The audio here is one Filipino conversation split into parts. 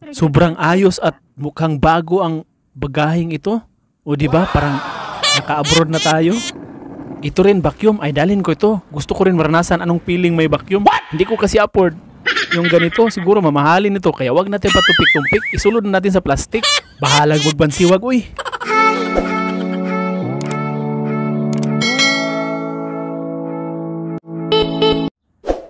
Sobrang ayos at mukhang bago ang bagaheng ito. O di ba? Parang naka-abroad na tayo. Ito rin vacuum. Ay dalhin ko ito. Gusto ko rin maranasan anong feeling may vacuum. Hindi ko kasi afford yung ganito. Siguro mamahalin ito. Kaya wag natin patumpik-tumpik. Isulod na natin sa plastic. Bahalag magbansiwag. Uy.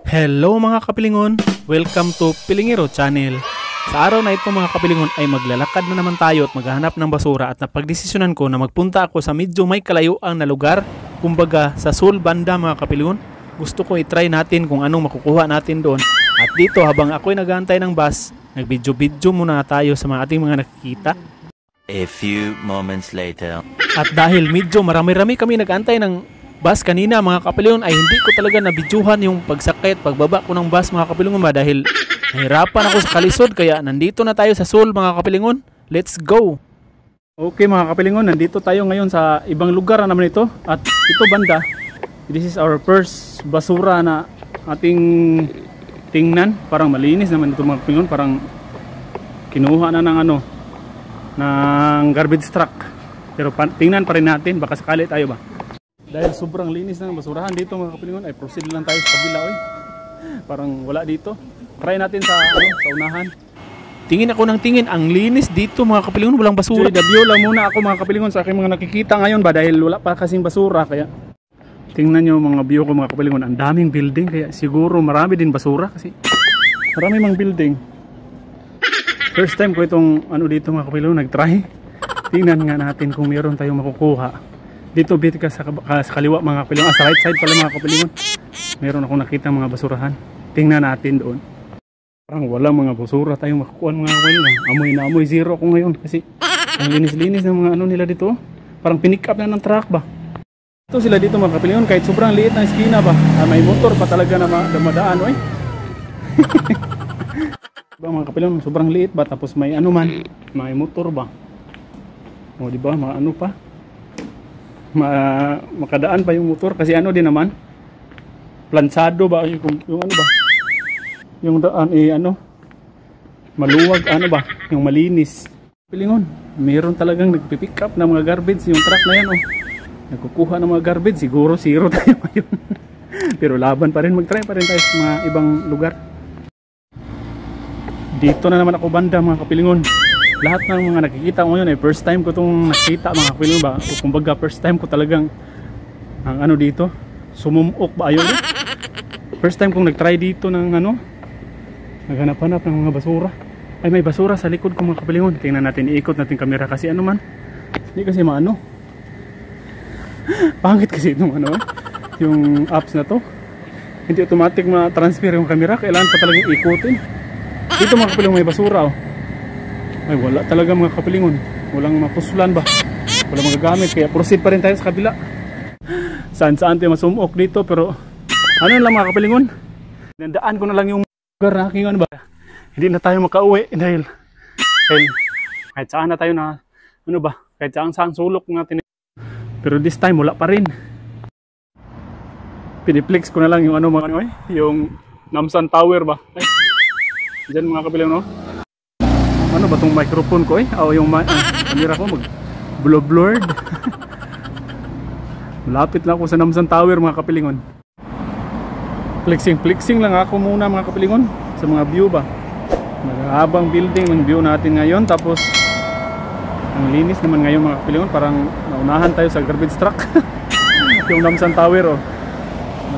Hello mga kapilingon. Welcome to Pilingero Channel. Sa araw na ito mga kapilingon ay maglalakad na naman tayo at maghahanap ng basura at napagdesisyonan ko na magpunta ako sa medyo may kalayuan na lugar, kumbaga sa Sul banda mga kapilingon. Gusto ko i-try natin kung anong makukuha natin doon. At dito habang ako'y nag-aantay ng bus, nag-video muna tayo sa mga ating mga nakikita. A few moments later. At dahil medyo marami-rami kami nag-aantay ng bus kanina mga kapilingon ay hindi ko talaga nabidyuhan yung pagsakay at pagbaba ko ng bus mga kapilingon ba dahil nahirapan ako sa kalisod kaya nandito na tayo sa Sul mga kapilingon. Let's go! Okay mga kapilingon, nandito tayo ngayon sa ibang lugar na naman ito at ito banda. This is our first basura na ating tingnan. Parang malinis naman ito mga kapilingon, parang kinuha na ng ng garbage truck. Pero tingnan pa rin natin, baka sakali tayo ba. Dahil sobrang linis ng basurahan dito mga kapilingon ay proceed lang tayo sa kabila. Oy. Parang wala dito. Try natin sa unahan. Tingin ako ng tingin, ang linis dito mga kapilingon, walang basura. View lang muna ako mga kapilingon sa aking mga nakikita ngayon ba dahil wala pa kasing basura kaya tingnan nyo mga view ko mga kapilingon, ang daming building kaya siguro marami din basura kasi marami mang building. First time ko itong dito mga kapilingon nag-try. Tingnan nga natin kung meron tayong makukuha. Dito bit ka sa kaliwa mga kapilingon, sa right side pala mga kapilingon. Meron akong nakita mga basurahan. Tingnan natin doon. Parang walang mga basura tayong makukuha mga kapilingon. Amoy na amoy zero ako ngayon kasi ang linis-linis ng mga nila dito. Parang pinick up na ng truck ba. Ito sila dito mga kapilingon kahit sobrang liit ng eskina ba. May motor pa talaga na madaan oy. Diba mga kapilingon, sobrang liit ba tapos may may motor ba. O di ba mga pa. Makadaan pa yung motor kasi din naman plansado ba yung ba yung daan maluwag ba yung malinis. Pilingon meron talagang nagpipick up ng mga garbage yung truck na yan nagkukuha ng mga garbage. Siguro zero tayo ngayon pero laban pa rin, mag-try pa rin tayo sa mga ibang lugar. Dito na naman ako banda mga kapilingon. Lahat ng mga nakikita ko ngayon ay first time ko itong nakita mga kapilingon ba. O kumbaga first time ko talagang ang dito sumumok ba ayun. First time kong nag-try dito ng naghanap-hanap ng mga basura. Ay may basura sa likod ko mga kapilingon. Tingnan natin, iikot natin kamera kasi hindi kasi pangit kasi itong yung apps na to. Hindi automatic ma-transfer yung kamera. Kailangan pa talagang ikutin. Dito mga kapilingon may basura ay wala talaga mga kapilingon, walang mapuslan ba, walang magagamit kaya proceed pa rin tayo sa kabila. Saan tayo masumok dito pero lang mga kapilingon, nandaan ko na lang yung lugar na aking ba, hindi na tayo makauwi dahil kahit saan na tayo na kahit saan sulok natin pero this time wala pa rin. Piniplex ko na lang yung yung Namsan Tower ba ay, dyan mga kapilingon ba itong microphone ko yung camera ko blurred. Malapit lang ako sa Namsan Tower mga kapilingon. Flexing lang ako muna mga kapilingon sa mga view ba. Naghahabang building ng view natin ngayon tapos ang linis naman ngayon mga kapilingon. Parang naunahan tayo sa garbage truck. Yung Namsan Tower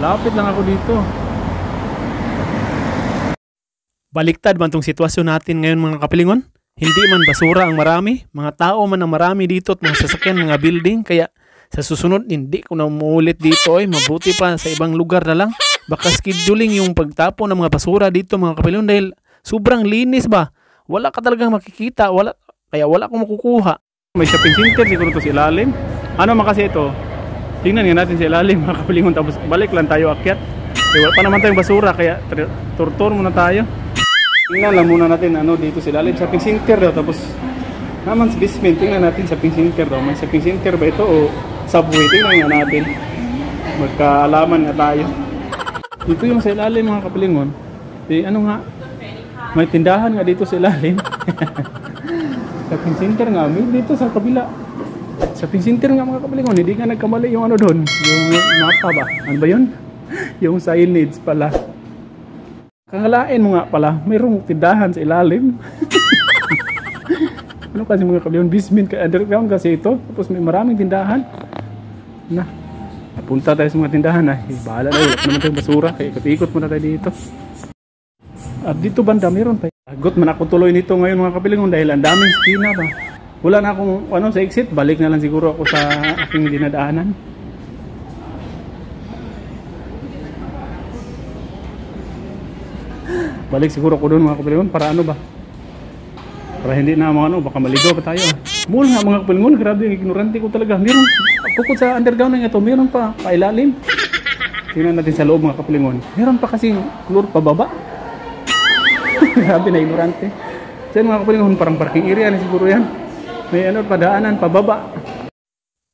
malapit lang ako dito. Baliktad man tong sitwasyon natin ngayon mga kapilingon. Hindi man basura ang marami, mga tao man ang marami dito at mga sasakyan, mga building. Kaya sa susunod hindi ko na umuulit dito mabuti pa sa ibang lugar na lang. Baka scheduling yung pagtapon ng mga basura dito mga kapilingon dahil sobrang linis ba. Wala ka talagang makikita, kaya wala akong makukuha. May shopping center siguro to sa ilalim. Kasi ito, tingnan nga natin sa ilalim mga kapilingon tapos balik lang tayo akyat. Wala pa naman tayong basura kaya tur muna tayo. Tingnan lang muna natin dito sa ilalim sa shopping center daw tapos naman sa basement. Tingnan natin sa shopping center daw. May shopping center ba ito o subway? Tingnan nga natin. Magkaalaman nga tayo. Dito yung sa ilalim mga kapilingon. May tindahan nga dito sa ilalim. Shopping center nga, may dito sa kabila. Shopping center nga mga kapilingon, hindi nga nagkamali yung ano doon. Yung mapa ba? Ano ba yun? Yung signage pala. Kangalain mo nga pala, mayroong tindahan sa ilalim. Ano kasi mga kapilingon, basement, underground kasi ito. Tapos may maraming tindahan. Na, napunta tayo sa mga tindahan na. Bahala na, wala naman tayong basura. Kaya ikot-ikot muna tayo dito. At dito banda, meron pa. Agot man ako tuloy nito ngayon mga kapilingon dahil ang daming skina ba. Wala na akong sa exit, balik na lang siguro ako sa aking dinadaanan. Balik siguro ako doon mga kapilingon para ano ba? Para hindi na baka maligaw pa tayo. Mall nga mga kapilingon, grabe ignorante ko talaga. Meron, bukod sa underground na ito, meron pa pailalim. Tingnan natin sa loob mga kapilingon. Meron pa kasing floor pababa. Grabe na ignorante. Diyan mga kapilingon, parang parking area na siguro yan. May padaanan, pababa.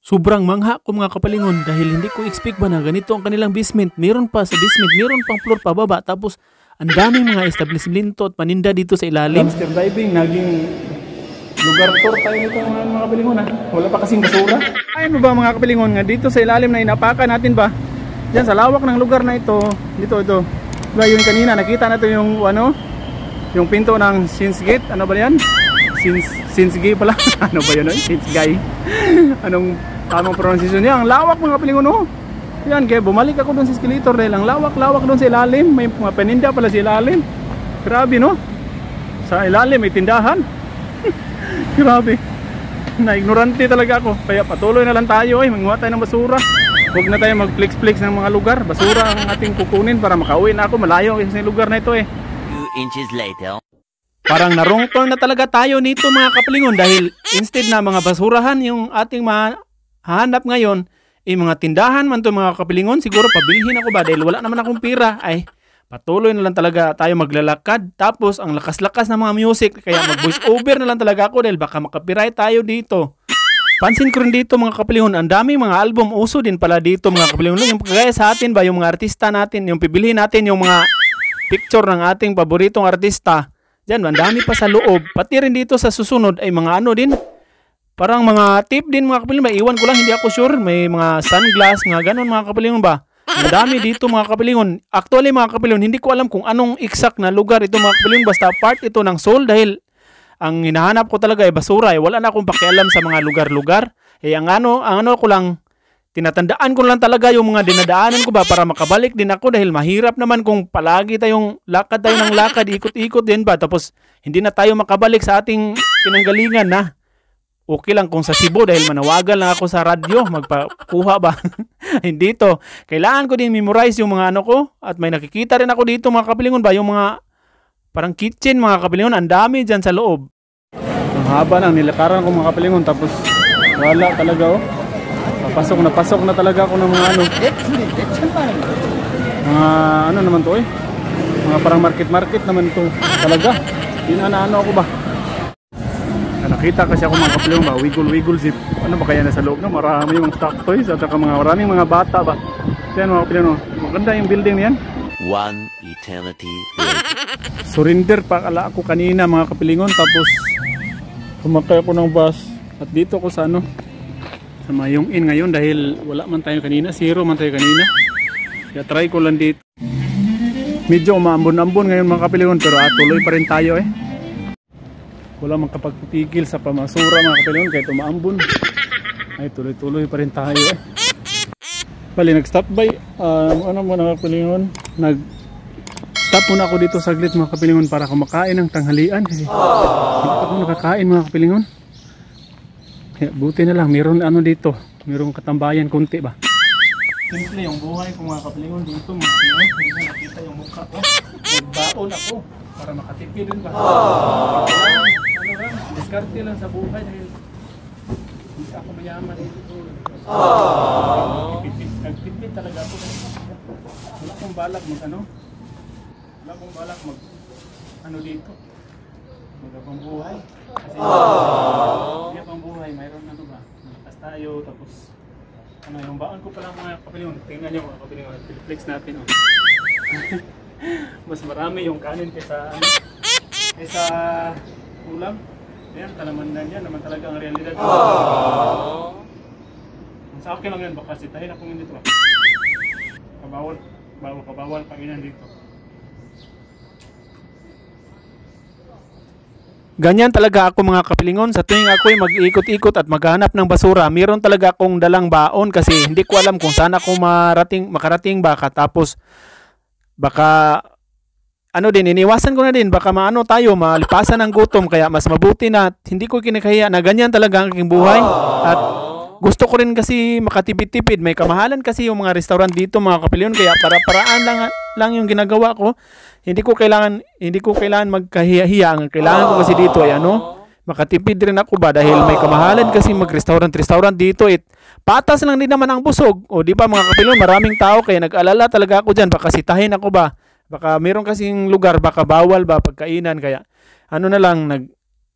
Sobrang mangha ko mga kapalingon dahil hindi ko expect ba na ganito ang kanilang basement. Meron pa sa basement, meron pang floor pababa. Tapos, ang daming mga establishmento at paninda dito sa ilalim. Dumpster diving, naging lugar tour tayo nito mga kapalingon ha. Wala pa kasing basura. Ayun ba mga kapalingon nga dito sa ilalim na inapakan natin ba? Diyan sa lawak ng lugar na ito, ito. Diba yun kanina, nakita natin yung yung pinto ng Sins Gate, ano ba yan? Sins Gate pala. Ano ba yun? Sins Gate. Anong tamang pronunciation niya? Ang lawak mga kapilingon oh. Yan, kaya bumalik ako doon sa escalator dahil ang lawak-lawak doon sa ilalim. May mga paninda pala sa ilalim. Grabe no? Sa ilalim may tindahan. Grabe. Na-ignorante talaga ako. Kaya patuloy na lang tayo manguha tayo ng basura. Huwag na tayo mag-flex-flex ng mga lugar. Basura ang ating kukunin para makauwi na ako. Malayo sa lugar na ito 2 inches later. Parang narong turn na talaga tayo nito mga kapilingon dahil instead na mga basurahan yung ating mahanap ngayon, mga tindahan man to mga kapilingon, siguro pabilhin ako ba dahil wala naman akong pira. Ay, patuloy na lang talaga tayo maglalakad. Tapos ang lakas-lakas ng mga music, kaya mag-voice over na lang talaga ako dahil baka makapiright tayo dito. Pansin ko rin dito mga kapilingon, ang daming mga album uso din pala dito mga kapilingon. Yung kagaya sa atin ba, yung mga artista natin, yung pibilhin natin yung mga picture ng ating paboritong artista. Diyan, ang dami pa sa loob. Pati rin dito sa susunod ay mga ano din. Parang mga tip din mga kapilingon. Iwan ko lang, hindi ako sure. May mga sunglass, mga ganun mga kapilingon ba. Ang dami dito mga kapilingon. Actually mga kapilingon, hindi ko alam kung anong exact na lugar ito mga kapilingon. Basta part ito ng Seoul dahil ang hinahanap ko talaga ay basura. Wala na akong pakialam sa mga lugar-lugar. Ang ano ko lang, tinatandaan ko lang talaga yung mga dinadaanan ko ba para makabalik din ako dahil mahirap naman kung palagi tayong lakad tayo ng lakad, ikot-ikot din ba tapos hindi na tayo makabalik sa ating pinanggalingan na. Okay lang kung sa Cebu dahil manawagan lang ako sa radyo, magpakuha ba? Hindi to. Kailangan ko din memorize yung mga ano ko at may nakikita rin ako dito mga kapilingon ba yung mga parang kitchen mga kapilingon, ang dami dyan sa loob. Ang haba ng nilakaran ko mga kapilingon tapos wala talaga oh. Pasok na talaga ako ng mga ano. Mga ano naman to mga parang market naman to talaga. Ano ako ba? Nakita kasi ako mga kapilingon ba, wiggle zip. Ano ba kaya nasa loob na? Marami yung stock toys at saka maraming mga bata ba. Yan mga kapilingon, maganda yung building niyan. 1 eternity later. Surrender pa kala ako kanina mga kapilingon tapos sumakay ako ng bus at dito ako sa ano sa Mayong In ngayon dahil wala man tayo kanina, zero man tayo kanina. Kaya try ko lang dito. Medyo umaambon-ambon ngayon mga kapilingon pero tuloy pa rin tayo Wala man kapagpipigil sa pamasura mga kapilingon kahit umaambon. Ay tuloy-tuloy pa rin tayo Bali nag-stop by ano mo mga kapilingon, nag-stop muna ako dito saglit mga kapilingon para kumakain ng tanghalian kasi hindi ako nakakain mga kapilingon. Kaya buti na lang, meron ano dito, merong katambayan konti ba. Simple yung buhay ko mga kapilingon dito mga kapilingon, hindi na nakita yung mukha ko. Nagbaon ako para makatipid din ba. Diskarte lang sa buhay dahil hindi ako mayaman dito. Nagtipid talaga ako. Wala akong balak mag ano dito. Magabang buhay. Kasi magabang buhay, mayroon ano ba? Malakas tayo, tapos ano yung baon ko pala mga kapilingon. Tingnan nyo mga kapilingon, flex natin Mas marami yung kanin kaysa ano. kaysa ulam. Ayan, kalamandan yan naman talaga ang realidad. Sa akin lang yan, baka sitahin akong dito ba? Kabawal kainan dito. Ganyan talaga ako mga kapilingon, sa tuwing ako'y mag-ikot-ikot at maghanap ng basura, meron talaga akong dalang baon kasi hindi ko alam kung saan ako makarating baka tapos baka ano din, iniwasan ko na din baka maano tayo, malipasan ng gutom kaya mas mabuti na hindi ko kinakahiya na ganyan talaga ang aking buhay at gusto ko rin kasi makatipid-tipid, may kamahalan kasi yung mga restaurant dito mga kapilingon kaya para-paraan lang yung ginagawa ko. Hindi ko kailangan magkahiya-hiya. Ang kailangan ko kasi dito ay makatipid rin ako ba dahil may kamahalan kasi mag-restaurant dito. Patas lang din naman ang busog. O di ba mga kapilingon, maraming tao kaya nag-alala talaga ako diyan baka sitahin ako ba. Baka meron kasing lugar baka bawal ba pagkainan kaya ano na lang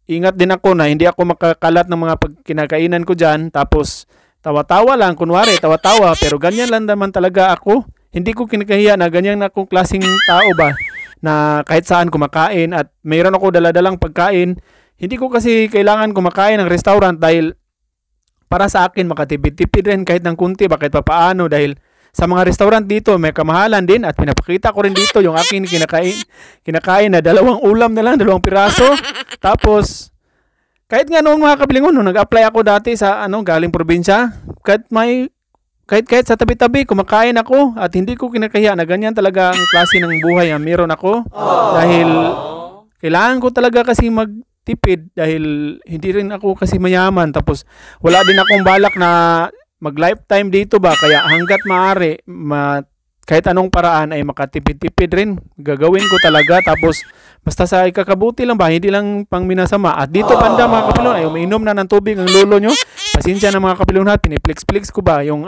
ingat din ako na hindi ako makakalat ng mga kinakainan ko diyan tapos tawa-tawa lang kunwari tawa-tawa pero ganyan lang naman talaga ako. Hindi ko kinakahiya na ganyan na akong klaseng tao ba na kahit saan kumakain at mayroon ako daladalang pagkain. Hindi ko kasi kailangan kumakain ng restaurant dahil para sa akin makatipid-tipid rin kahit ng kunti ba kahit papaano dahil sa mga restaurant dito may kamahalan din at pinapakita ko rin dito yung aking kinakain na 2 ulam na lang, 2 piraso. Tapos kahit nga noong mga kapilingon nung nag-apply ako dati sa galing probinsya, kahit sa tabi-tabi kumakain ako at hindi ko kinakahiya na ganyan talaga ang klase ng buhay na meron ako dahil kailangan ko talaga kasi magtipid dahil hindi rin ako kasi mayaman tapos wala din akong balak na mag lifetime dito ba kaya hanggat maaari kahit anong paraan ay makatipid-tipid rin gagawin ko talaga tapos basta sa ikakabuti lang ba hindi lang pang minasama at dito banda mga kapilon ay umiinom na ng tubig ang lolo nyo pasensya na mga kapilon ha piniplex ko ba yung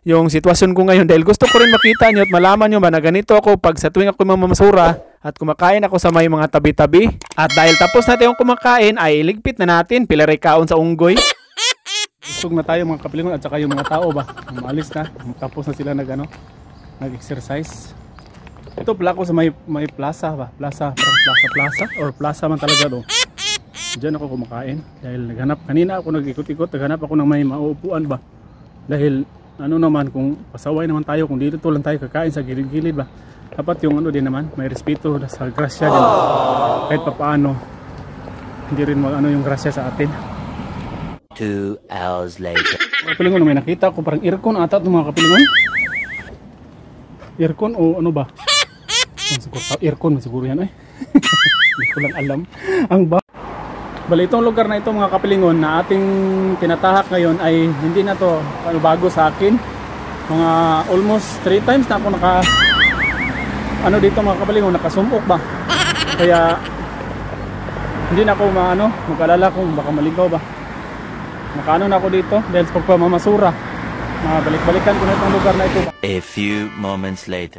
yung sitwasyon ko ngayon dahil gusto ko rin makita nyo at malaman nyo ba na ganito ako pag sa tuwing ako mamamasura at kumakain ako sa may mga tabi-tabi at dahil tapos natin yung kumakain ay iligpit na natin pilaray kaon sa unggoy. Busog na tayo mga kapilingon at saka yung mga tao ba umalis na tapos na sila nag-exercise. Ito pala ako sa may plaza ba? Plaza or plaza man talaga do. Diyan ako kumakain dahil kanina ako nag-ikot-ikot, naghanap ako ng may mauupuan ba. Dahil naman kung pasaway naman tayo kung dito lang tayo kakain sa gilid-gilid ba. Dapat yung din naman, may respeto sa grasya din. Kahit papaano hindi rin yung grasya sa atin. 2 hours later. Kapilingon, may nakita ko parang aircon ata itong mga kapilingon. Aircon o ano ba? Aircon siguro yan hindi ko lang alam. Bali itong lugar na ito mga kapilingon na ating tinatahak ngayon ay hindi na to bago sa akin. Mga almost 3 times na ako dito mga kapilingon nakasumok ba. Kaya hindi na ako mag-alala kung baka maligaw ba. Nakaano na ako dito dahil sa pagpamamasura. Balik-balikan ko na itong lugar na ito. A few moments later.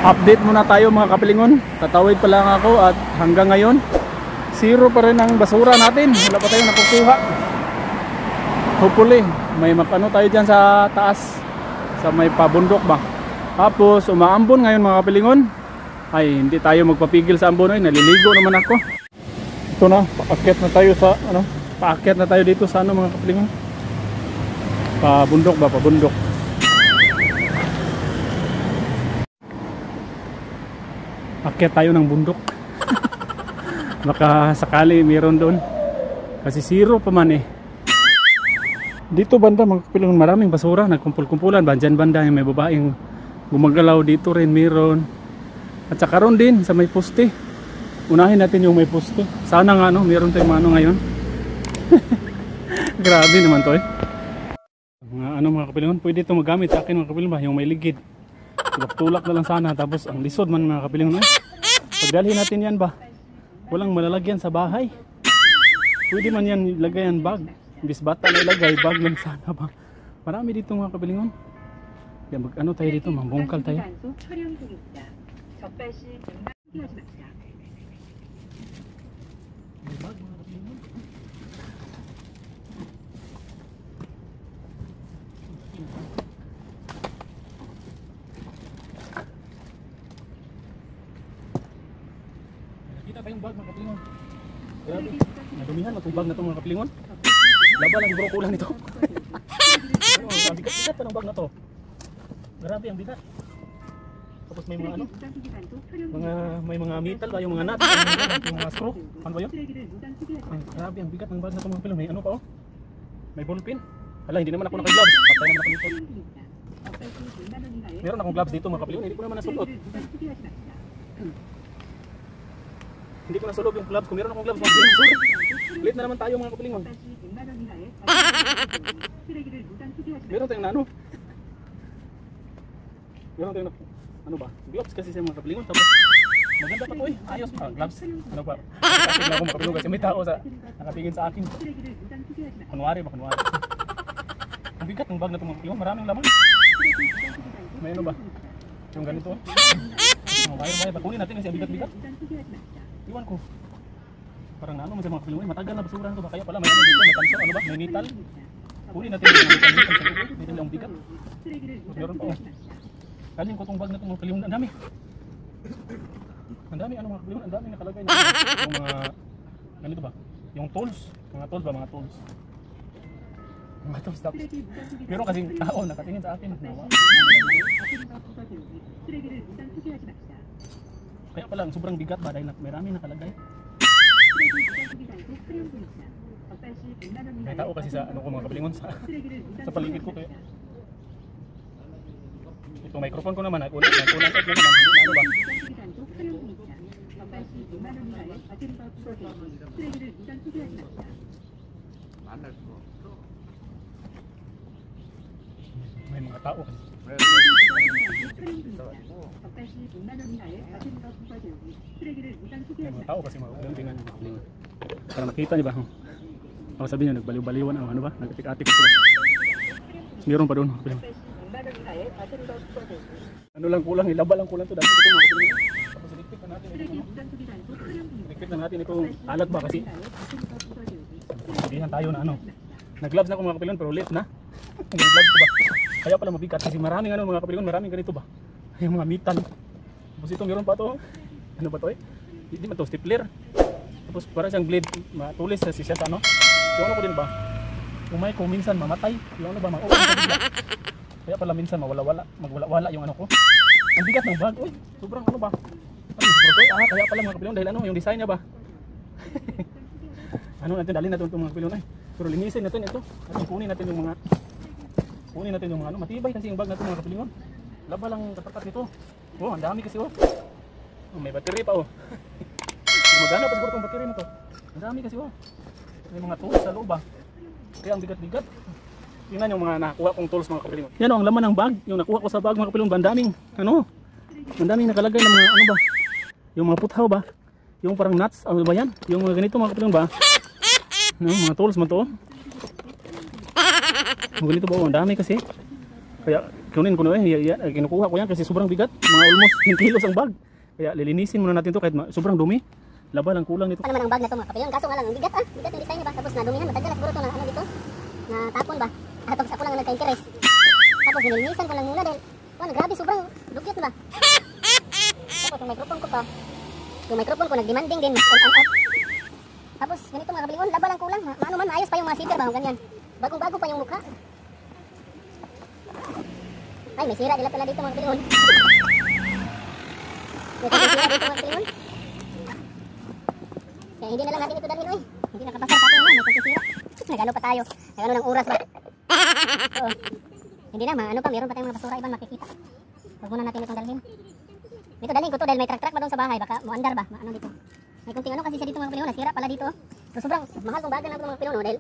Update muna tayo mga kapilingon. Tatawid pa lang ako at hanggang ngayon 0 pa rin ang basura natin. Wala pa tayong nakukuha. Hopefully may tayo dyan sa taas sa may pabundok ba. Tapos umaambon ngayon mga kapilingon. Ay hindi tayo magpapigil sa ambon. Naliligo naman ako. Ito na, paakyat na tayo sa paakyat na tayo dito sa mga kapilingon. Pabundok ba? Pabundok. Akyat tayo ng bundok. Baka sakali meron doon. Kasi 0 pa man Dito banda mga kapilingon maraming basura. Nagkumpul-kumpulan ba? Dyan banda yung may babaeng gumagalaw dito rin meron. At saka ron din sa may poste. Unahin natin yung may poste. Sana nga meron tayong ngayon. Grabe naman to mga kapilingon, pwede ito magamit sa akin mga kapilingon ba, yung may ligid. Tulak na lang sana, tapos ang lisod man mga kapilingon pagdalhin natin yan ba, walang malalagyan sa bahay. Pwede man yan lagayan bag, bis bata na ilagay, bag lang sana ba. Marami dito mga kapilingon. Kaya tayo dito, mambungkal tayo. Kita pa yung bag mga kapilingon. Grabe. Nadumihan na itong bag na ito mga kapilingon. Laba lang siguro kulang nito. Ano, ang bigat-bigat pa ng bag na to. Grabe ang bigat. Tapos may mga ano, may mga metal ba, yung mga nut, yung mga screw. Ano ba yun? Ay, grabe ang bigat ng bag na ito mga kapilingon. May ano pa oh. May ballpen. Hala, hindi naman ako naka-gloves. Patay naman ako nito. Meron akong gloves dito mga kapilingon. Hindi ko naman nasulot. Hindi ko nasulot yung gloves. Kung meron akong gloves mga kapilingon. Sorry. Late na naman tayo mga kapilingon. Meron tayong ano? Meron tayong ano ba? Gloves kasi sa mga kapilingon. Tapos maganda pa to eh. Ayos pa. Gloves. Ano pa? Nakatingin ako mga kapilingon kasi may tao sa nakatingin sa akin. Kunwari ba? Kunwari. Ang bigat ng bag na itong mga kapilingon. Maraming laman. May ano ba? Yung ganito. Wire. Pakunin natin kasi ang bigat-bigat. Iwan ko. Parang naano man sa mga kapilingon. Matagal na basura ito ba? Kaya pala may ano dito. May tanso. Ano ba? May metal. Kunin natin yung metal sa loob. Metal lang bigat. Meron pa. Kaling ko itong bag na itong mga kapilingon. Ang dami. Ang dami ano mga kapilingon. Ang dami nakalagay na. Yung mga ganito ba? Yung tools. Mga tools ba? Mga tools. Mga tools. Tapos meron kasing tao nakatingin sa akin. Nawa. Kaya pala sobrang bigat ba dahil may rami nakalagay. May tao kasi sa ano ko mga kapilingon sa paligid ko kaya. Ito microphone ko naman ulit na naman ano ba? May mga tao kasi. May mga tao kasi mga kapilingon. Para makita niyo ba? Ako sabihin niyo nagbaliw-baliwan ano ba? Nagtik-atik ko ba? Meron pa doon kapilingon. Ano lang kulang, ilaba lang kulang to dahil ito mga kapilingon. Tapos iligpit na natin ito. Iligpit na natin itong alat ba kasi sabihan tayo na ano. Nag-gloves na ako mga kapilingon pero late na. Nag-gloves ko ba? Kaya pala mabigat kasi maraming ano mga kapilingon, maraming ganito ba? Yung mga metal. Tapos ito meron pa to. Ano ba to eh? Hindi man to stapler. Tapos para siyang blade, matulis sa siya sa ano. Yung ano ko din ba? Umay ko minsan mamatay. Yung ano ba mga kaya pala minsan magwala-wala yung ano ko. Ang bigat ng bag. Uy, sobrang ano ba? Kaya pala mga kapilingon dahil ano yung design niya ba? Ano natin dalhin natin itong mga kapilingon ay. Pero linisin natin ito. At kunin natin yung mga ano, matibay kasi yung bag natin mga kapilingon. Laba lang katapat nito. Oh, ang dami kasi oh. Oh, may battery pa oh. Magana pa siguro itong battery nito. Ang dami kasi oh. May mga tools sa loob ah. Kaya ang bigat-bigat. Tingnan yung mga nakuha kong tools mga kapilingon. Yan oh, ang laman ng bag. Yung nakuha ko sa bag mga kapilingon, bandaming ano. Bandaming nakalagay ng mga ano ba? Yung mga puthaw ba? Yung parang nuts, ano ba yan? Yung mga ganito mga kapilingon ba? No, mga tools man to. Ganito ba? Ang dami kasi. Kaya kunin ko na kinukuha ko yan kasi sobrang bigat. Mga almost 10 kilos ang bag. Kaya lilinisin muna natin to kahit sobrang dumi. Laba lang kulang nito. Ano naman ang bag na to mga kapilingon? Kaso nga lang ang bigat bigat yung design niya ba? Tapos nadumihan, matagal na siguro to na ano dito. Na tapon ba? Tapos ako lang nagka-interest. Tapos nilinisan ko lang muna dahil grabe sobrang lukit ba? Tapos yung microphone ko pa. Yung microphone ko nag-demanding din on and off. Tapos ganito mga kapilingon, laba lang kulang. Ano man maayos pa yung mga zipper ba? Ganyan. Bagong-bago pa yung mukha. Ay, may sira nila pala dito mga kapilingon. May sira dito mga kapilingon. Kaya hindi na lang natin ito dalhin oy. Hindi nakapasar sa atin may pagkisira. Nagano pa tayo. Nagano ng oras ba? Oo. Hindi na, ano pa, meron pa tayong mga basura ibang makikita. Huwag muna natin itong dalhin. Dito dalhin ko to dahil may truck pa doon sa bahay. Baka muandar ba? Ano dito? May kunting ano kasi siya dito mga kapilingon. Nasira pala dito. So sobrang mahal tong bagan na ito mga kapilingon dahil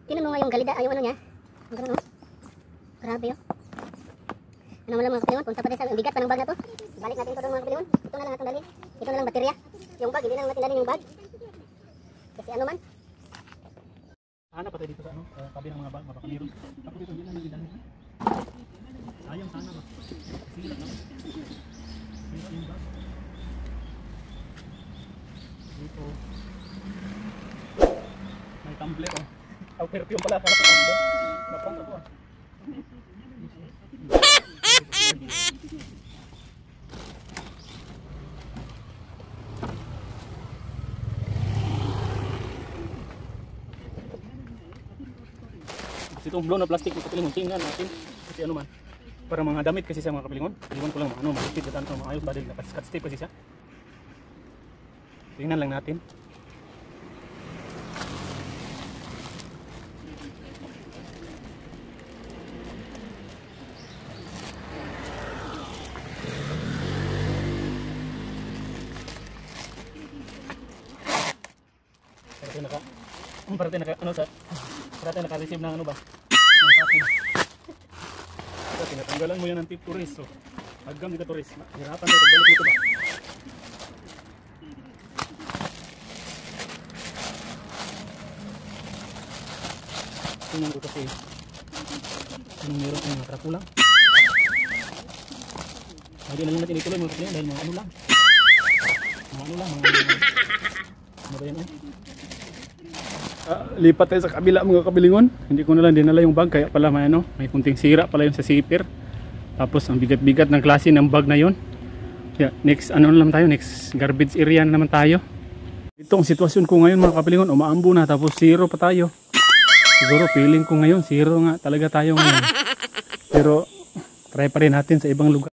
tinan mo nga yung galida, yung ano niya. Ang ganun oh. Grabe oh. Ano mo lang mga kapilingon, punta pa din sa bigat pa ng bag na to. Balik natin ito doon mga kapilingon. Ito na lang atong dalhin. Ito na lang baterya. Yung bag, hindi na lang natin dalhin yung bag. Kasi ano man. Sana pa tayo dito sa ano, tabi ng mga bag, mga kapamiro. Tapos dito hindi na natin dalhin. Sayang sana ba? Sira na. Sira yung bag. Dito. May tumbler oh. Ang perfume pala, kala ko tumbler. Naprank ako ah. Kasi itong blow na plastic mga kapilingon, tingnan natin. Kasi ano man, para mga damit kasi siya mga kapilingon. Kapilingon ko lang mga ano, malipid at ano, maayos ba dahil naka-cut tape kasi siya. Tingnan lang natin. Parati naka-receive ng ano ba? Ng package. So, tinatanggalan mo yan ng tip tourist. So, agam dito tourist. Hirapan tayo pagbalik dito ba? Tingnan ko kasi anong meron ang nakarakulang. Lagi na lang natin ituloy mga kapilin dahil mga ano lang. Ano ba yan eh? Lipat tayo sa kabila mga kabilingon. Hindi ko na lang dinala yung bag kaya pala may ano, may kunting sira pala yung sa zipper. Tapos ang bigat-bigat ng klase ng bag na yon. Kaya next ano lang tayo, next garbage area na naman tayo. Ito ang sitwasyon ko ngayon mga kabilingon, umaambo na tapos zero pa tayo. Siguro feeling ko ngayon zero nga talaga tayo ngayon. Pero try pa rin natin sa ibang lugar.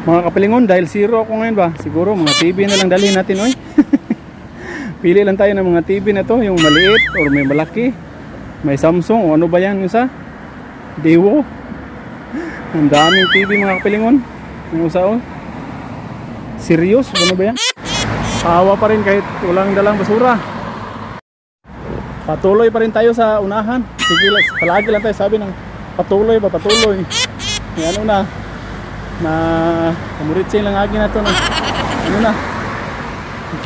Mga kapilingon, dahil zero ako ngayon ba, siguro mga TV na lang dalhin natin oy. Pili lang tayo ng mga TV na to, yung maliit or may malaki. May Samsung o ano ba yan, yung sa Dewo. Ang daming TV mga kapilingon. Yung sa oh. Serious, ano ba yan? Kawa pa rin kahit walang dalang basura. Patuloy pa rin tayo sa unahan. Sige, palagi lang tayo sabi ng patuloy ba, patuloy. May ano na kamuritsin lang agi na to na ano na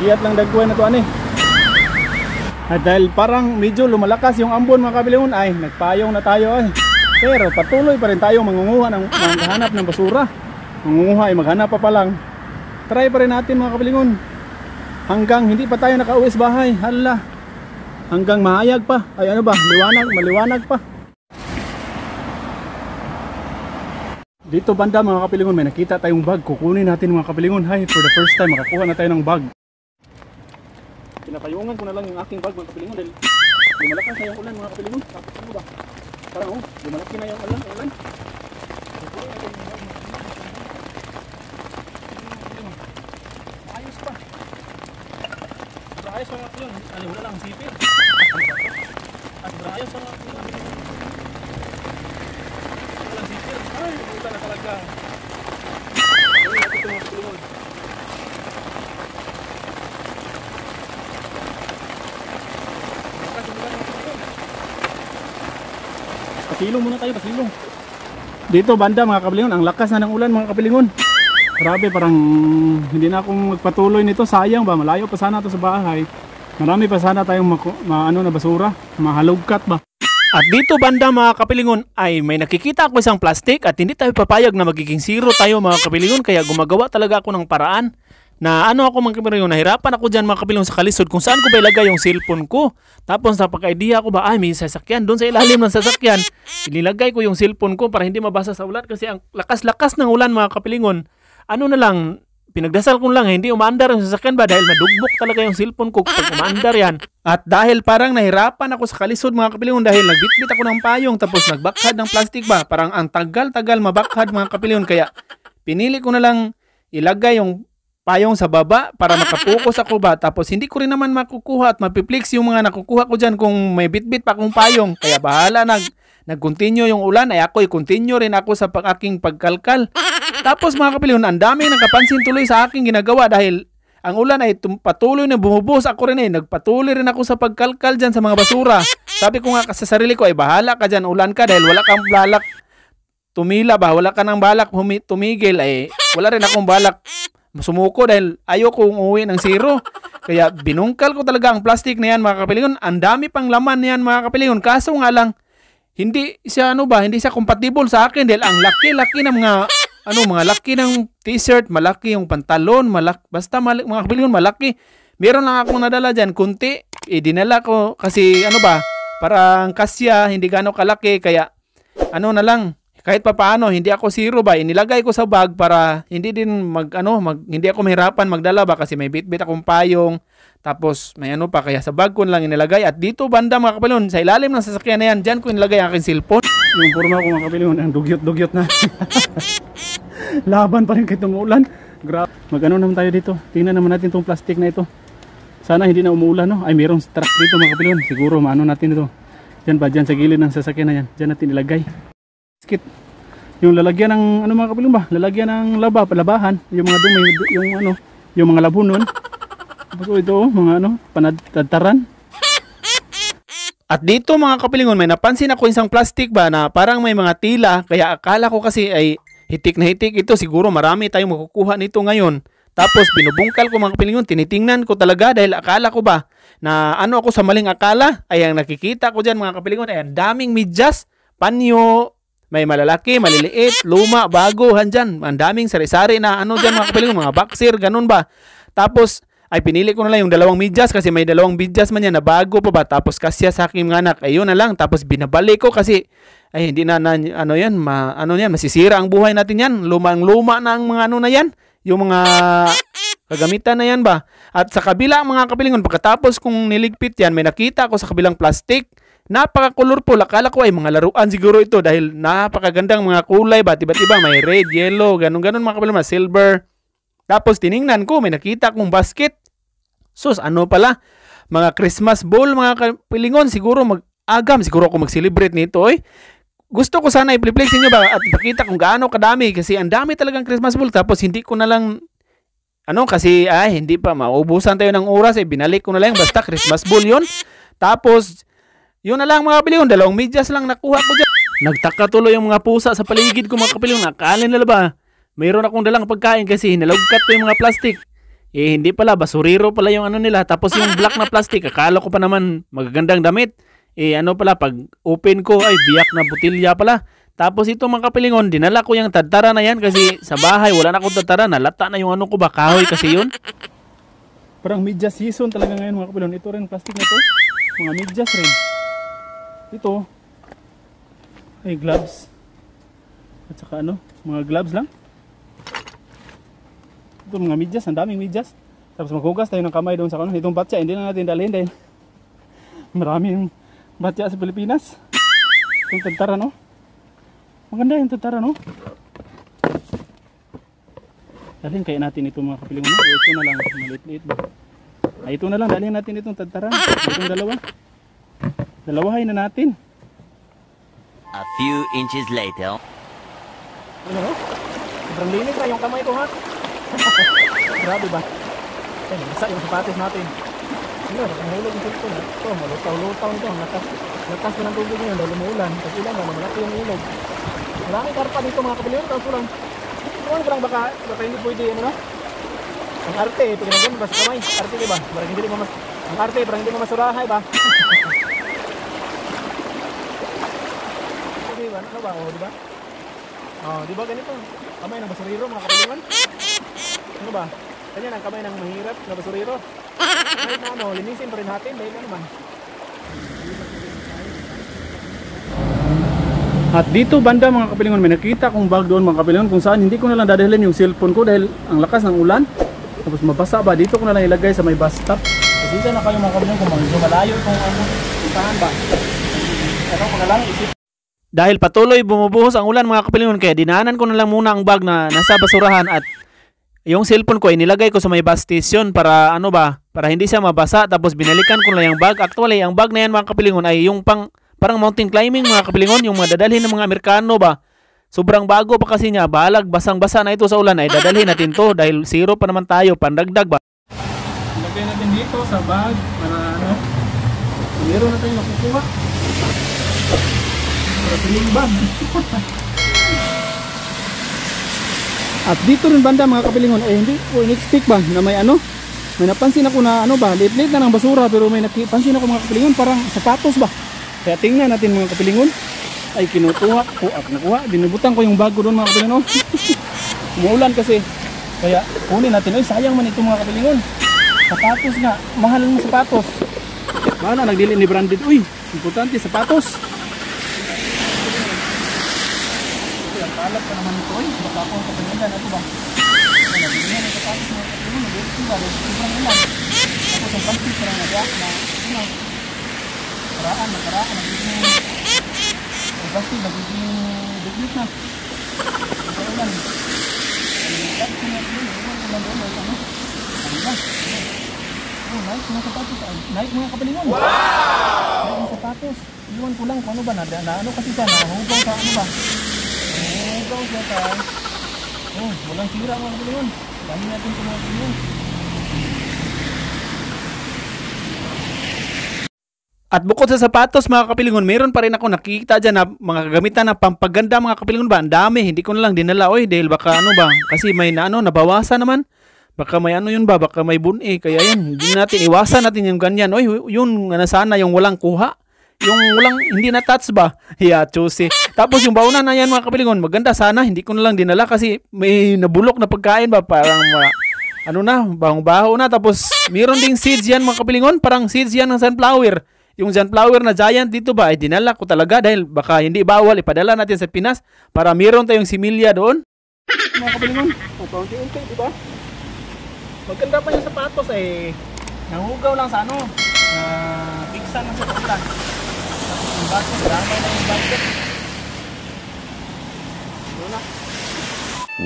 kiyat lang dagwan na to ani. At dahil parang medyo lumalakas yung ambon mga kabilingon ay nagpayong na tayo ay. Pero patuloy pa rin tayo mangunguha ng maghanap ng basura. Mangunguha ay maghanap pa lang. Try pa rin natin mga kabilingon. Hanggang hindi pa tayo nakauwi sa bahay. Hala. Hanggang mahayag pa. Ay ano ba? Maliwanag pa. Dito banda mga kapilingon, may nakita tayong bag. Kukunin natin mga kapilingon. Hay, for the first time makakuha na tayo ng bag. Pinapayungan ko na lang yung aking bag mga kapilingon dahil lumalakas na yung ulan mga kapilingon. Tapos ano ba? Parang oh, lumalaki na yung ulan. Ayos pa. Ayos pa mga kapilingon. Ano, wala lang sipin. At ayos pa mga kapilingon. Walang sipin. Ay, wala na talaga. Ayun natin ito mga kapilingon. Pasilong muna tayo, pasilong. Dito banda mga kapilingon, ang lakas na ng ulan mga kapilingon. Grabe, parang hindi na akong magpatuloy nito. Sayang ba, malayo pa sana ito sa bahay. Marami pa sana tayong ano na basura, mahalugkat ba. At dito banda mga kapilingon ay may nakikita ako isang plastic at hindi tayo papayag na magiging zero tayo mga kapilingon. Kaya gumagawa talaga ako ng paraan na ano ako mga kapilingon, nahirapan ako dyan mga kapilingon sa kalisod kung saan ko ba ilagay yung cellphone ko. Tapos napaka-idea ko ba, ay may sasakyan, doon sa ilalim ng sasakyan inilagay ko yung cellphone ko para hindi mabasa sa ulan kasi ang lakas-lakas ng ulan mga kapilingon. Ano na lang, pinagdasal ko lang hindi umaandar yung sasakyan ba dahil nadugbok talaga yung cellphone ko pag umaandar yan. At dahil parang nahirapan ako sa kalisod mga kapilingon dahil nagbitbit ako ng payong tapos nagbakhad ng plastic ba, parang ang tagal-tagal mabakhad mga kapilingon kaya pinili ko na lang ilagay yung payong sa baba para makapokus ako ba. Tapos hindi ko rin naman makukuha at mapiplex yung mga nakukuha ko dyan kung may bitbit pa akong payong. Kaya bahala nag-continue yung ulan ay ako i-continue rin ako sa aking pagkalkal. Tapos mga kapilingon, ang dami nakapansin tuloy sa aking ginagawa dahil ang ulan ay patuloy na bumubuhos. Ako rin nagpatuloy rin ako sa pagkalkal dyan sa mga basura. Sabi ko nga sa sarili ko ay bahala ka dyan, ulan ka dahil wala kang balak tumila ba, wala ka ng balak tumigil ay wala rin akong balak sumuko dahil ayoko umuwi ng zero. Kaya binungkal ko talaga ang plastic na yan mga kapilingon. Ang dami pang laman yan mga kapilingon. Kaso nga lang, hindi siya hindi siya compatible sa akin dahil ang laki-laki ng mga laki ng t-shirt, malaki yung pantalon, basta mga kapilingon malaki. Meron lang akong nadala dyan, kunti. Dinala ko kasi parang kasya, hindi gano'ng kalaki. Kaya na lang, kahit papaano hindi ako zero ba, inilagay ko sa bag para hindi din hindi ako mahirapan magdala ba kasi may bit-bit akong payong, tapos may ano pa, kaya sa bag ko lang inilagay. At dito banda mga kapilon, sa ilalim ng sasakyan na yan, dyan ko inilagay ang aking cellphone. Yung forma ko mga kapilon, ang dugyot-dugyot na. Laban pa rin kahit umuulan. Grabe. Mag-ano naman tayo dito. Tingnan naman natin itong plastic na ito. Sana hindi na umuulan, no? Ay, mayroong truck dito mga kapilon. Siguro maano natin ito. Diyan ba? Diyan sa gilid ng sasakyan na yan. Diyan natin ilagay. Skit. Yung lalagyan ng ano mga kapilon ba? Lalagyan ng labahan. Yung mga dumi, yung mga labon nun. Tapos ito, mga panadtaran. At dito mga kapilingon, may napansin ako isang plastic ba na parang may mga tila, kaya akala ko kasi ay hitik na hitik ito, siguro marami tayong makukuha nito ngayon. Tapos binubungkal ko mga kapilingon, tinitingnan ko talaga dahil akala ko ba na ano ako sa maling akala, ay ang nakikita ko dyan mga kapilingon ay ang daming medyas, panyo, may malalaki, maliliit, luma, bago, handyan, ang daming sari-sari na ano dyan mga kapilingon, mga boxer, ganun ba. Tapos ay pinili ko na lang yung dalawang medyas kasi may dalawang medyas man yan na bago pa ba, tapos kasya sa aking mga anak, ayun na lang. Tapos binabalik ko kasi ay hindi na masisira ang buhay natin yan, lumang-luma na ang mga ano na yan, yung mga kagamitan na yan ba. At sa kabila mga kapilingon, pagkatapos kong niligpit yan, may nakita ko sa kabilang plastic, napaka-colorful, akala ko ay mga laruan siguro ito dahil napakagandang mga kulay ba, iba't iba, may red, yellow, ganun-ganun mga kapilingon, silver. Tapos tiningnan ko, may nakita kong basket. Sus, ano pala? Mga Christmas bowl, mga kapilingon. Siguro siguro ako mag-celebrate nito. Gusto ko sana i-flex inyo ba at ipakita kung gaano kadami. Kasi ang dami talagang Christmas bowl. Tapos hindi ko na lang, kasi hindi pa, maubusan tayo ng oras. Binalik ko na lang, basta Christmas bowl yon. Tapos, yun na lang mga kapilingon. Dalawang medyas lang nakuha ko dyan. Nagtaka tuloy yung mga pusa sa paligid ko mga kapilingon. Akala nila ba? Mayroon akong dalang pagkain kasi hinalagkat ko yung mga plastic. Hindi pala, basuriro pala yung ano nila. Tapos yung black na plastic, akala ko pa naman magagandang damit. Pag open ko, ay biyak na butilya pala. Tapos ito mga kapilingon, dinala ko yung tadtara na yan kasi sa bahay wala na akong tadtara. Nalata na yung kahoy kasi yun. Parang media season talaga ngayon mga kapilon. Ito rin plastic na to. Mga medyas rin. Ito ay gloves. At saka mga gloves lang. Ito mga medyas, ang daming medyas. Tapos maghugas tayo ng kamay doon sa itong batya, hindi na natin dalhin dahil maraming batya sa Pilipinas. Itong tagtara, no? Maganda yung tagtara, no? Dalhin kaya natin ito mga kapilingon. Ito na lang, maliit-liit ba? Ito na lang, dalhin natin itong tagtara. Itong dalawa. Dalawahin na natin. A few inches later. Sobrang linis na yung kamay ko, ha? Grabe ba? Nasa yung sapatos natin. Nahulog yung cellphone. Ito, malutaw-lutaw nito. Lakas na ng tubig niyo dahil umuulan. Kasi lang, malaki yung ilog. Maraming karpa dito mga kapilingon. Kaso lang, baka hindi pwede, ang arte, ito ginagawa ba sa kamay? Arte, diba? Ang arte, parang hindi mo masurahay ba? Diba? Ano ba? Diba? Diba ganito? Kamay ng basuriro mga kapilingon. Ano ba? Kanya ang kamay ng mahirap na basuriro. Kahit na linisin pa rin natin. Dahil naman. At dito banda mga kapilingon, may nakita kong bag doon mga kapilingon kung saan hindi ko na lang dadalhin yung cellphone ko dahil ang lakas ng ulan. Tapos mabasa ba? Dito ko na lang ilagay sa may bus stop. Kasi na kayo mga kapilingon kung medyo malayo kung puntahan ba. Ano pangalan? Dahil patuloy bumubuhos ang ulan mga kapilingon, kaya dinaanan ko na lang muna ang bag na nasa basurahan at yung cellphone ko ay nilagay ko sa may bus station para para hindi siya mabasa. Tapos binalikan ko na yung bag. Actually, ang bag na yan mga kapilingon ay yung parang mountain climbing mga kapilingon, yung mga dadalhin ng mga Amerikano ba. Sobrang bago pa kasi niya, balag, basang-basa na ito sa ulan, ay dadalhin natin to dahil zero pa naman tayo, pandagdag ba. Ilagay natin dito sa bag para meron na tayong makukuha. Para piling bag. At dito rin banda mga kapilingon, hindi ko in-expect ba na may napansin ako na lit-lit na ng basura, pero may napansin ako mga kapilingon parang sapatos ba. Kaya tingnan natin mga kapilingon, ay kinukuha ko at nakuha, dinubutan ko yung bago doon mga kapilingon. Umuulan kasi, kaya kunin natin. Ay sayang man ito mga kapilingon, sapatos nga, mahal ng sapatos. Mahal na nagdili ni branded. Uy, importante sapatos. Kalat ka naman ito eh. Baka ako ang kapanyagan. Ano ba? Nabigyan ng sapatos mga kapilon. Nag-iisin ba? Sobrang ulan. Tapos ang pansit parang nagak na ano. Nakaraan. Nagiging ang pansit nagiging duglit na. Sobrang ulan. Naik ko na doon. Ano ba? Naik mga sapatos. Naik mga kapalingon. Wow! Naik mga sapatos. Iwan ko lang kung ano ba. Ano kasi siya. Nahugaw sa ano ba. Nahugaw siya sa... walang sira mga kapalingon. Dami natin ito mga kapalingon. At bukod sa sapatos mga kapilingon, meron pa rin ako nakikita dyan na mga gamitan na pampaganda mga kapilingon ba. Ang dami, hindi ko na lang dinala oy dahil baka ano ba, kasi may nabawasan naman. Baka may ano yun ba, baka may buni. Kaya yan, hindi natin, iwasan natin yung ganyan. Oy, yun na sana yung walang kuha. Yung walang, hindi na touch ba? Yeah, choose. Tapos yung baunan na yan mga kapilingon, maganda sana, hindi ko na lang dinala kasi may nabulok na pagkain ba, parang ano na, bahong-baho na. Tapos meron ding seeds yan mga kapilingon, parang seeds yan ng sunflower. Yung sunflower na giant dito ba, ay dinala ko talaga dahil baka hindi bawal, ipadala natin sa Pinas para meron tayong similya doon. Mga kapilingon, paunti-unti, di ba? Maganda pa yung sapatos eh. Nangugaw lang sa ano, piksa lang sa ulan. Tapos yung basket, ramay na yung basket. Wala.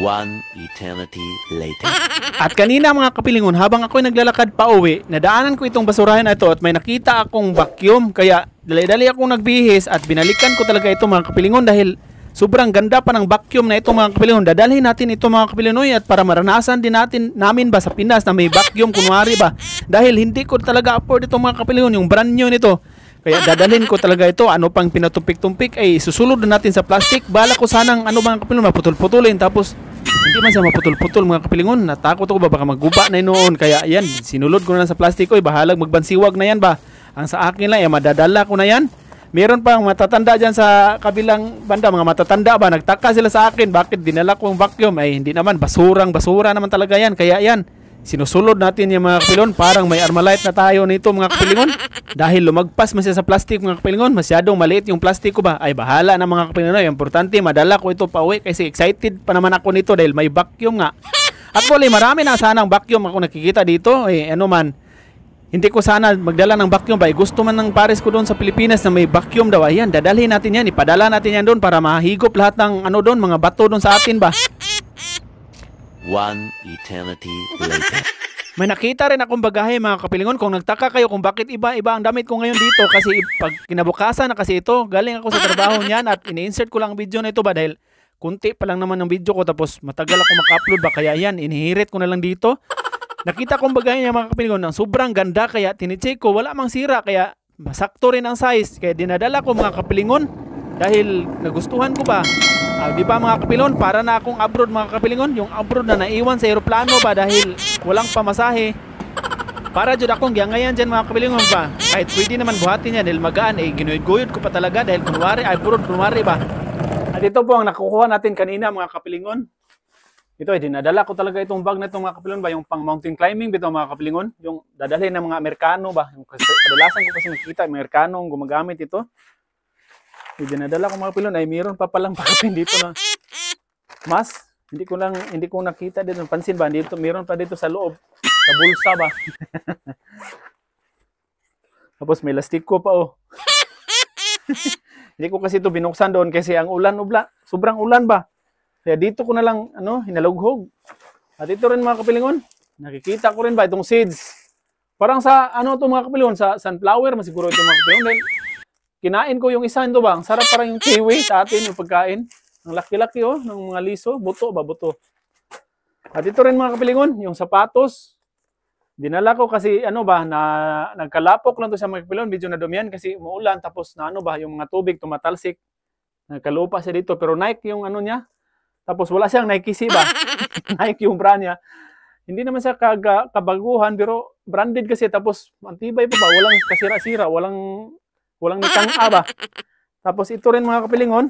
One eternity later. At kanina mga kapilingon, habang ako'y naglalakad pa uwi, nadaanan ko itong basurahan na ito at may nakita akong vacuum. Kaya dali-dali akong nagbihis at binalikan ko talaga ito mga kapilingon dahil sobrang ganda pa ng vacuum na ito mga kapilingon. Dadalhin natin ito mga kapilingon at para maranasan din namin ba sa Pinas na may vacuum kunwari ba. Dahil hindi ko talaga afford ito mga kapilingon, yung brand new nito. Kaya dadalhin ko talaga ito. Ano pang pinatumpik-tumpik ay susulod na natin sa plastic. Bala ko sanang ano mga kapilingon, maputol-putulin. Tapos hindi man siya maputol-putol mga kapilingon. Natakot ako ba baka magguba na noon. Kaya yan, sinulod ko na lang sa plastic ko. Bahalag magbansiwag na yan ba. Ang sa akin lang, madadala ko na yan. Meron pang matatanda dyan sa kabilang banda. Mga matatanda ba, nagtaka sila sa akin. Bakit dinala ko ang vacuum? Ay hindi naman, basura naman talaga yan. Kaya yan, sinusulod natin yung mga kapilingon. Parang may Armalite na tayo nito mga kapilingon. Dahil lumagpas man siya sa plastic mga kapilingon. Masyadong maliit yung plastic ko ba. Ay bahala na mga kapilingon. Importante madala ko ito pa uwi. Kasi excited pa naman ako nito dahil may vacuum nga. Actually marami na sanang vacuum ako nakikita dito. Ano man, hindi ko sana magdala ng vacuum ba. Gusto man ng pares ko doon sa Pilipinas na may vacuum daw. Ayan, dadalhin natin yan. Ipadala natin yan doon para mahigop lahat ng ano doon, mga bato doon sa atin ba. One eternity later. May nakita rin akong bagahe mga kapilingon. Kung nagtaka kayo kung bakit iba-iba ang damit ko ngayon dito, kasi pag kinabukasan na kasi ito, galing ako sa trabaho niyan at ini-insert ko lang ang video na ito ba dahil kunti pa lang naman ng video ko tapos matagal ako maka-upload ba, kaya yan, inihirit ko na lang dito. Nakita kong bagahe niya mga kapilingon ng sobrang ganda kaya tinicheck ko, wala mang sira kaya masakto rin ang size. Kaya dinadala ko mga kapilingon dahil nagustuhan ko ba. Di ba mga kapilingon, para na akong abroad mga kapilingon, yung abroad na naiwan sa aeroplano ba dahil walang pamasahe. Para dyan akong giyangayan dyan mga kapilingon ba. Kahit pwede naman buhatin yan dahil magaan, ginuyod-guyod ko pa talaga dahil kunwari abroad, kunwari ba. At ito po ang nakukuha natin kanina mga kapilingon. Ito dinadala ko talaga itong bag na itong mga kapilingon ba, yung pang mountain climbing bito mga kapilingon, yung dadalhin ng mga Amerikano ba. Yung kadalasan ko kasi makikita, Amerikano ang gumagamit ito. Dinadala ko mga kapilingon, ay mayroon pa palang pakapin dito na mas, hindi ko nakita dito, pansin ba, dito, mayroon pa dito sa loob, sa bulsa ba. Tapos may lastiko pa Hindi ko kasi ito binuksan doon kasi ang ulan, sobrang ulan ba. Kaya dito ko na lang hinalughog. At ito rin mga kapilingon, nakikita ko rin ba itong seeds. Parang sa ito mga kapilingon, sa sunflower masiguro ito mga kapilingon. Dahil kinain ko yung isa ito ba, ang sarap parang yung kiwi sa atin yung pagkain. Ang laki-laki ng mga liso, buto. At ito rin mga kapilingon, yung sapatos. Dinala ko kasi nagkalapok lang to sa mga kapilingon, medyo nadumihan kasi umuulan tapos yung mga tubig tumatalsik. Nagkalupa siya dito pero Nike yung niya. Tapos wala siyang Nike ba? Nike yung brand niya. Hindi naman siya kabaguhan pero branded kasi tapos antibay pa ba? Walang kasira-sira, walang nikang ba? Tapos ito rin mga kapilingon,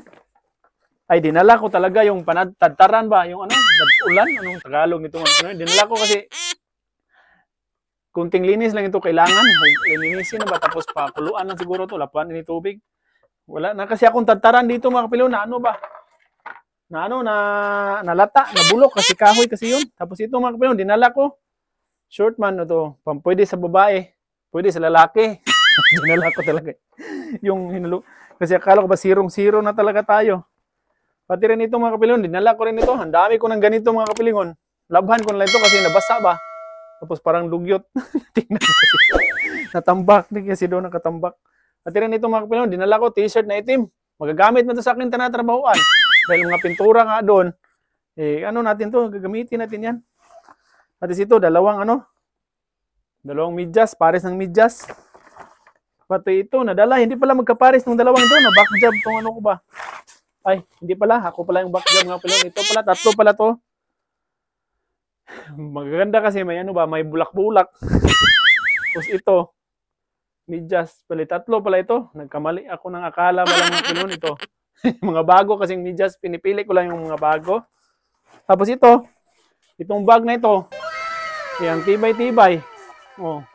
ay dinala ko talaga yung panadtaran ba? Yung ulan, anong Tagalog nito mga. Dinala ko kasi kunting linis lang ito kailangan. Linisin na ba? Tapos pakuluan lang siguro ito, lapuan ni tubig. Wala na kasi akong tadtaran dito mga kapilingon na ba? na ano na nalata, nabulok kasi kahoy kasi yun. Tapos ito mga kapilon, dinala ko. Short man ito, pwede sa babae, pwede sa lalaki. Dinala ko talaga. Yung hinalo kasi akala ko ba zero na talaga tayo. Pati rin ito mga kapilon, dinala ko rin ito. Ang dami ko ng ganito mga kapilingon. Labhan ko na lang ito kasi nabasa ba. Tapos parang dugyot. Tingnan ko kasi. Natambak din kasi doon nakatambak. Pati rin ito mga kapilingon, dinala ko t-shirt na itim. Magagamit na ito sa akin tanatrabahoan. Dahil mga pintura nga doon. Eh ano natin to, gagamitin natin yan. At ito, dalawang medyas, pares ng medyas. Pati ito, nadala, hindi pala magkapares ng dalawang ito, na back job tong ano ko ba. Ay, hindi pala, ako pala yung back job nga pala. Ito pala, tatlo pala to. Magaganda kasi may ano ba, may bulak-bulak. Tapos ito, medyas, pala tatlo pala ito. Nagkamali ako ng akala pala mga pilon ito. Mga bago kasing medyas, pinipili ko lang yung mga bago. Tapos ito, itong bag na ito, yan, tibay-tibay. Oh.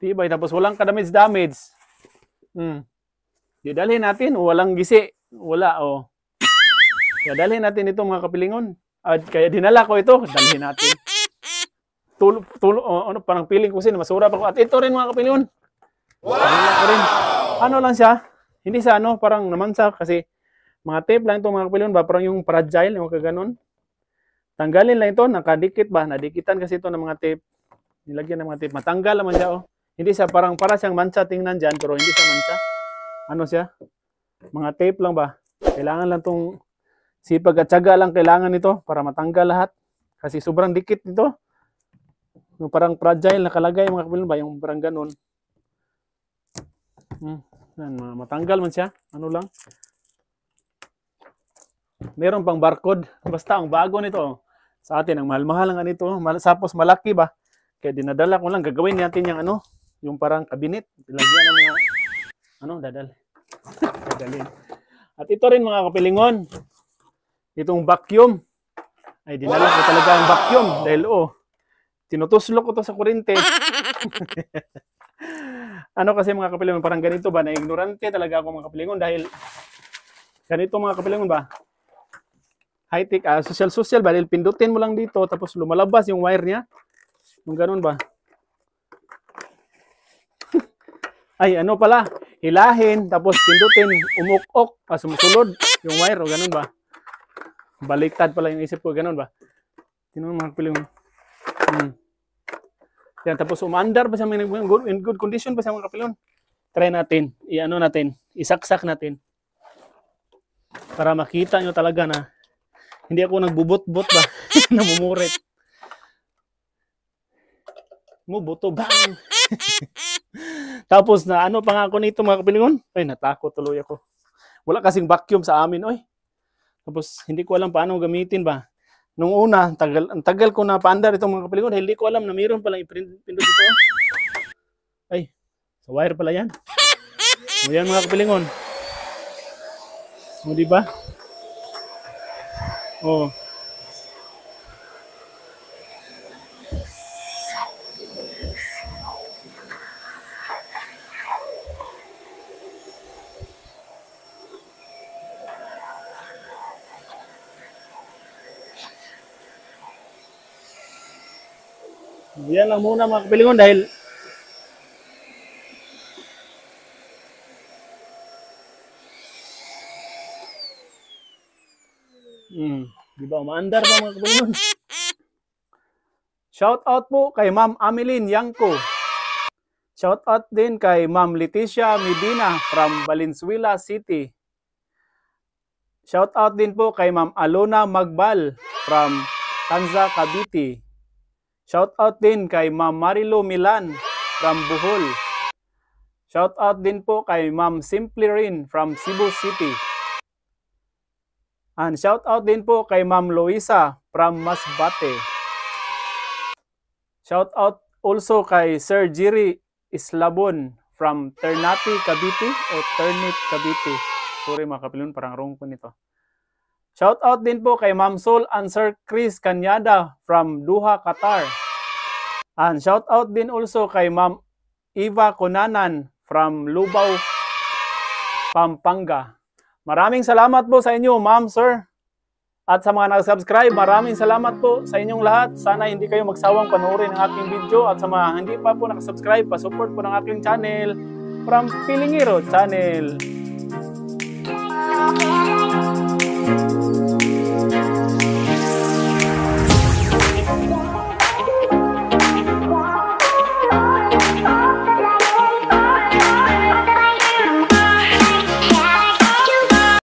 Tibay, tapos walang kadamage-damage. Didalhin natin, walang gisi. Wala, oh. Dalhin natin ito mga kapilingon. At kaya dinala ko ito, dalhin natin. Parang feeling ko sin, masura pa ko. At ito rin mga kapilingon. Wow! Ano lang siya, hindi siya parang namansa kasi mga tape lang ito mga kapilingon ba, parang yung fragile, yung kaganon. Tanggalin lang ito, nakadikit ba? Nadikitan kasi ito ng mga tape. Nilagyan ng mga tape. Matanggal naman siya, oh. Hindi siya parang para siyang mancha tingnan dyan, pero hindi siya mancha. Ano siya? Mga tape lang ba? Kailangan lang tong sipag at tiyaga lang kailangan nito para matanggal lahat. Kasi sobrang dikit nito. Yung parang fragile nakalagay mga kapilin ba? Yung parang ganun. Matanggal man siya. Ano lang. Meron pang barcode. Basta ang bago nito. Sa atin, ang mahal-mahal nga nito. Sapos malaki ba? Kaya dinadala ko lang. Gagawin natin yung yung parang kabinet. Lagyan ng mga, dadalhin. At ito rin mga kapilingon. Itong vacuum. Ay, dinala ko talaga ang vacuum. Dahil, tinutuslok ko to sa kurente. Kasi mga kapilingon, parang ganito ba? Na-ignorante talaga ako mga kapilingon. Dahil, ganito mga kapilingon ba? High-tech, social ba? Dahil pindutin mo lang dito, tapos lumalabas yung wire niya. Yung ganun ba? Ay, pala, hilahin, tapos pindutin, umuk-ok, sumusulod yung wire, o ganun ba? Baliktad pala yung isip ko, ganun ba? Tinong mga kapilingon. Yan, tapos umandar pa siya, in good condition pa siya mga kapilingon. Try natin, isaksak natin. Para makita nyo talaga na hindi ako nagbubot-bot ba? Namumurit. Mubuto bang! Tapos na pa nga ako nito mga kapilingon? Ay, natakot tuloy ako. Wala kasing vacuum sa amin, oy. Tapos hindi ko alam paano gamitin ba. Nung una, ang tagal ko na paandar itong mga kapilingon, hindi ko alam na mayroon palang ipindot dito. Ay, sa wire pala yan. O yan mga kapilingon. O diba? O. Yan lang muna mga kapilingon dahil di ba umaandar pa mga kapilingon. Shout out po kay Ma'am Ameline Yanko. Shout out din kay Ma'am Leticia Medina from Valenzuela City. Shout out din po kay Ma'am Alona Magbal from Tanza, Cavite. Shout out din kay Ma'am Marilo Milan from Bohol. Shout out din po kay Ma'am Simply Rin from Cebu City. And shout out din po kay Ma'am Loisa from Masbate. Shout out also kay Sir Jiri Islabon from Ternate, Cavite o Ternate, Cavite. Sorry mga kapilingon, parang wrong po nito. Shout out din po kay Ma'am Sol and Sir Chris Kanyada from Doha, Qatar. And shout out din also kay Ma'am Eva Conanan from Lubao, Pampanga. Maraming salamat po sa inyo, Ma'am, Sir. At sa mga nag-subscribe, maraming salamat po sa inyong lahat. Sana hindi kayo magsawang panoorin ang aking video. At sa mga hindi pa po nakasubscribe, pasupport po ng aking channel from Pilingiro Channel.